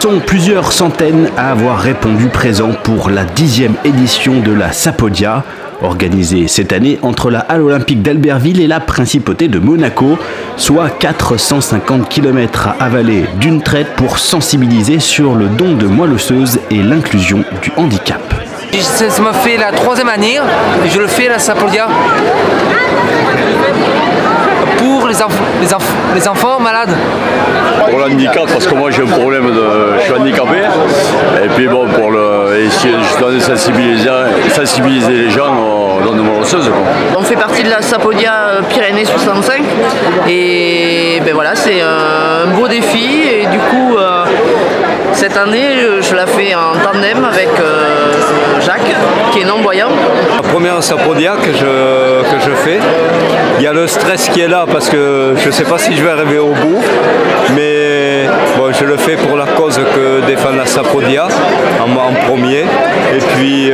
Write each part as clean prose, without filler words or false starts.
Sont plusieurs centaines à avoir répondu présent pour la 10e édition de la Sapodia, organisée cette année entre la Halle Olympique d'Albertville et la Principauté de Monaco, soit 450 km à avaler d'une traite pour sensibiliser sur le don de moelle osseuse et l'inclusion du handicap. Ça m'a fait la 3e année et je le fais la Sapodia pour les enfants malades. Pour l'handicap, parce que moi j'ai un problème je suis handicapé, et puis bon, pour je dois sensibiliser les gens aux dons de moelle osseuse. On fait partie de la Sapodia Pyrénées 65 et ben voilà, c'est un beau défi et du coup cette année je la fais en tandem avec Jacques qui est non-voyant. La première Sapodia que je fais, il y a le stress qui est là parce que je ne sais pas si je vais arriver au bout, mais bon, je le fais pour la cause que défend la Sapodia en premier, et puis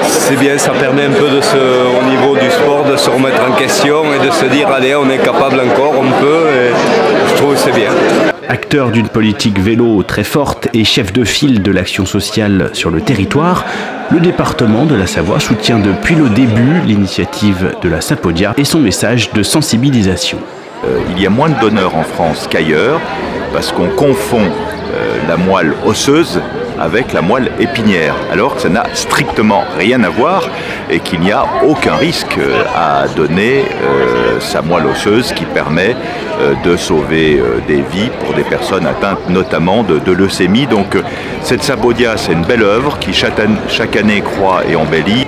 c'est bien, ça permet un peu au niveau du sport de se remettre en question et de se dire allez, on est capable encore, on peut, et je trouve que c'est bien. Acteur d'une politique vélo très forte et chef de file de l'action sociale sur le territoire, le département de la Savoie soutient depuis le début l'initiative de la Sapodia et son message de sensibilisation. Il y a moins de donneurs en France qu'ailleurs parce qu'on confond la moelle osseuse avec la moelle épinière, alors que ça n'a strictement rien à voir et qu'il n'y a aucun risque à donner sa moelle osseuse qui permet de sauver des vies pour des personnes atteintes notamment de leucémie. Donc cette Sapodia, c'est une belle œuvre qui chaque année croît et embellit.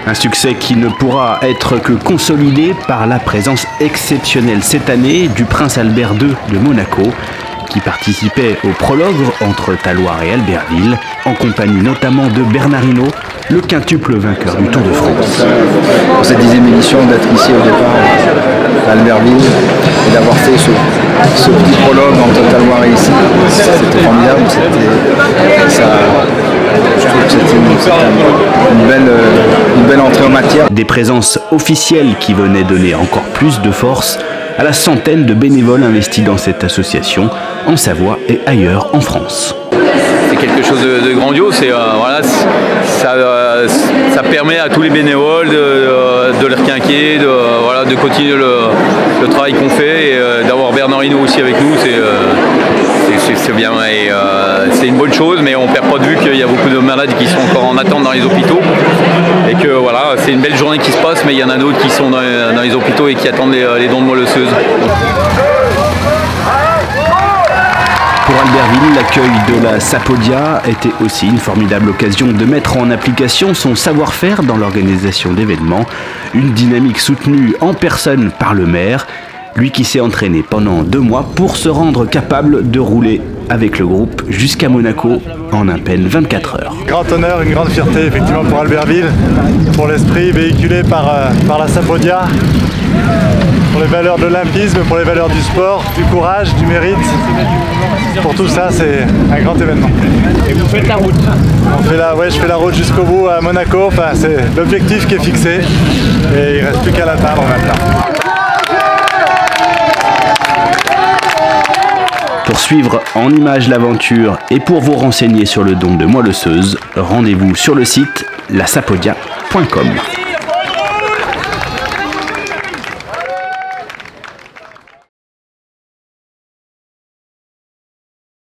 Un succès qui ne pourra être que consolidé par la présence exceptionnelle cette année du prince Albert II de Monaco, qui participait au prologue entre Talloires et Albertville, en compagnie notamment de Bernard Hinault, le quintuple vainqueur du Tour de France. Pour cette 10e édition, d'être ici au départ à Albertville et d'avoir fait ce petit prologue entre Talloires et ici, c'était formidable. Je trouve que c'était une belle entrée en matière. Des présences officielles qui venaient donner encore plus de force à la centaine de bénévoles investis dans cette association en Savoie et ailleurs en France. C'est quelque chose de grandiose et voilà, ça permet à tous les bénévoles de les requinquer, de continuer le travail qu'on fait et d'avoir Bernard Hinault aussi avec nous, c'est bien et c'est une bonne chose, mais on ne perd pas de vue qu'il y a beaucoup de malades qui sont encore en attente dans les hôpitaux et que voilà, c'est une belle journée qui se passe, mais il y en a d'autres qui sont dans les hôpitaux et qui attendent les dons de moelle osseuse. Pour Albertville, l'accueil de la Sapodia était aussi une formidable occasion de mettre en application son savoir-faire dans l'organisation d'événements, une dynamique soutenue en personne par le maire, lui qui s'est entraîné pendant 2 mois pour se rendre capable de rouler avec le groupe jusqu'à Monaco en à peine 24 heures. Grand honneur, une grande fierté effectivement pour Albertville, pour l'esprit véhiculé par la Sapodia, pour les valeurs de l'olympisme, pour les valeurs du sport, du courage, du mérite. Pour tout ça, c'est un grand événement. Et vous faites la route? Ouais, je fais la route jusqu'au bout à Monaco. Enfin, c'est l'objectif qui est fixé et il ne reste plus qu'à l'atteindre maintenant. Pour suivre en images l'aventure et pour vous renseigner sur le don de moelle osseuse, rendez-vous sur le site lasapodia.com.